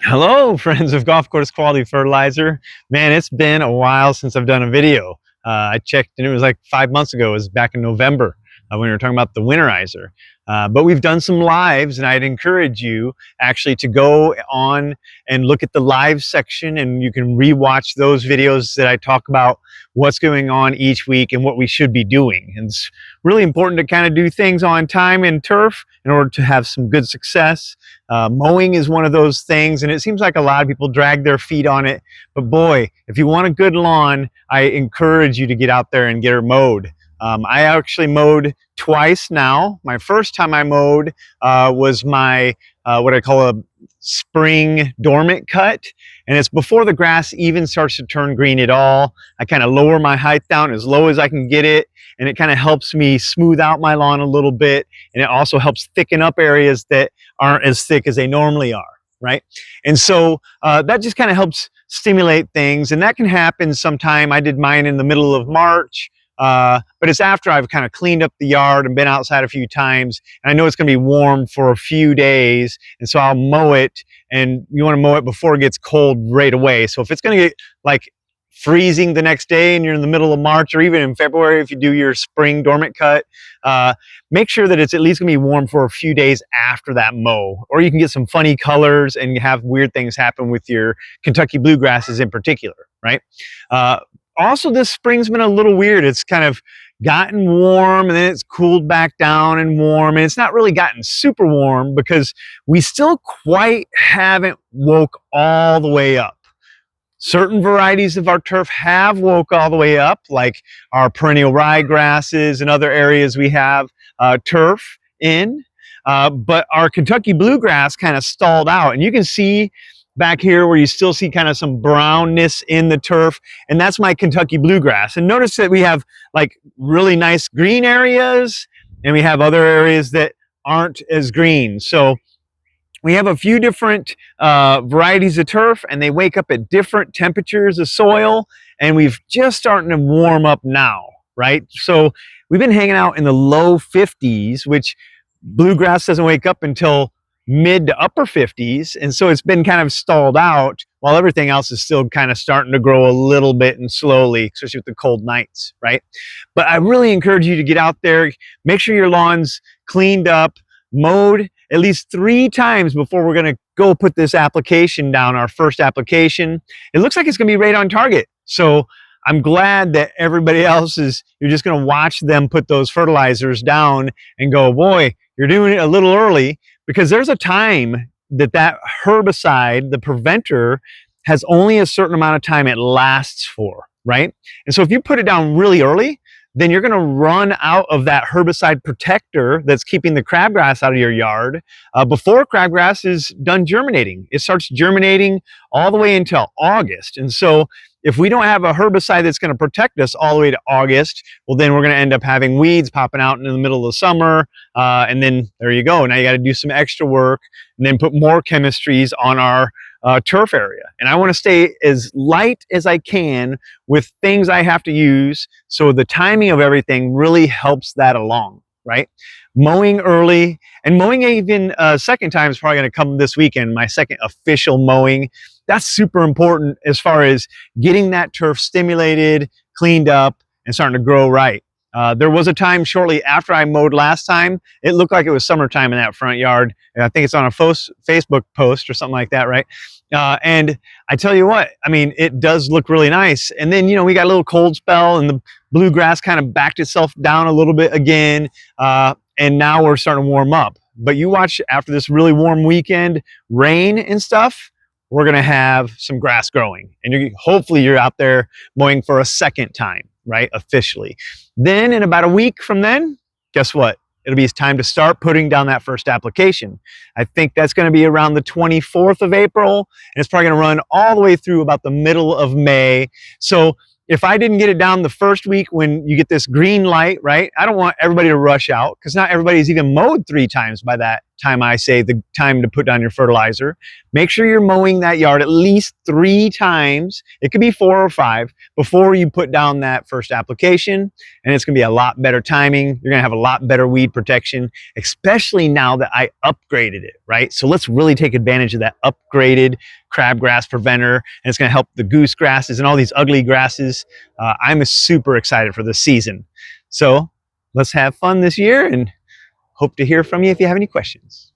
Hello, friends of Golf Course Quality Fertilizer. Man, it's been a while since I've done a video. I checked and it was like 5 months ago. It was back in November when we were talking about the winterizer. But we've done some lives, and I'd encourage you actually to go on and look at the live section, and you can rewatch those videos that I talk about what's going on each week and what we should be doing. And it's really important to kind of do things on time in turf in order to have some good success. Mowing is one of those things, and it seems like a lot of people drag their feet on it. But boy, if you want a good lawn, I encourage you to get out there and get her mowed. I actually mowed twice now. My first time I mowed was my what I call a spring dormant cut, and it's before the grass even starts to turn green at all. I kind of lower my height down as low as I can get it, and it kind of helps me smooth out my lawn a little bit, and it also helps thicken up areas that aren't as thick as they normally are, right? And so that just kind of helps stimulate things, and that can happen sometime. I did mine in the middle of March. But it's after I've kind of cleaned up the yard and been outside a few times, and I know it's going to be warm for a few days, and so I'll mow it. And you want to mow it before it gets cold right away. So if it's going to get like freezing the next day and you're in the middle of March, or even in February if you do your spring dormant cut, make sure that it's at least going to be warm for a few days after that mow. Or you can get some funny colors and have weird things happen with your Kentucky bluegrasses in particular, right? Also, this spring's been a little weird. It's kind of gotten warm and then it's cooled back down and warm, and it's not really gotten super warm because we still quite haven't woke all the way up. Certain varieties of our turf have woke all the way up, like our perennial ryegrasses and other areas we have turf in, but our Kentucky bluegrass kind of stalled out, and you can see back here where you still see kind of some brownness in the turf, and that's my Kentucky bluegrass. And notice that we have like really nice green areas, and we have other areas that aren't as green. So we have a few different varieties of turf, and they wake up at different temperatures of soil, and we've just starting to warm up now, right? So we've been hanging out in the low 50s, which bluegrass doesn't wake up until mid to upper 50s, and so it's been kind of stalled out while everything else is still kind of starting to grow a little bit and slowly, especially with the cold nights, right? But I really encourage you to get out there, make sure your lawn's cleaned up, mowed at least 3 times before we're going to go put this application down, our first application. It looks like it's going to be right on target. So I'm glad that everybody else you're just going to watch them put those fertilizers down and go, boy, you're doing it a little early, because there's a time that herbicide, the preventer, has only a certain amount of time it lasts for, right? And so if you put it down really early, then you're going to run out of that herbicide protector that's keeping the crabgrass out of your yard before crabgrass is done germinating. It starts germinating all the way until August. And so if we don't have a herbicide that's going to protect us all the way to August, well, then we're going to end up having weeds popping out in the middle of the summer. And then there you go. Now you got to do some extra work and then put more chemistries on our turf area. And I want to stay as light as I can with things I have to use, so the timing of everything really helps that along, right? Mowing early, and mowing even second time is probably going to come this weekend, my second official mowing. That's super important as far as getting that turf stimulated, cleaned up, and starting to grow right. There was a time shortly after I mowed last time, it looked like it was summertime in that front yard. And I think it's on a Facebook post or something like that, right? And I tell you what, I mean, it does look really nice. And then, you know, we got a little cold spell and the bluegrass kind of backed itself down a little bit again. And now we're starting to warm up. But you watch, after this really warm weekend, rain and stuff, we're going to have some grass growing. And hopefully you're out there mowing for a second time, right? Officially. Then in about a week from then, guess what? It'll be time to start putting down that first application. I think that's going to be around the 24th of April, and it's probably going to run all the way through about the middle of May. So if I didn't get it down the first week when you get this green light, right? I don't want everybody to rush out, because not everybody's even mowed 3 times by that time I say the time to put down your fertilizer. Make sure you're mowing that yard at least 3 times. It could be 4 or 5 before you put down that first application. And it's going to be a lot better timing. You're going to have a lot better weed protection, especially now that I upgraded it, right? So let's really take advantage of that upgraded crabgrass preventer. And it's going to help the goose grasses and all these ugly grasses. I'm super excited for this season. So let's have fun this year and hope to hear from you if you have any questions.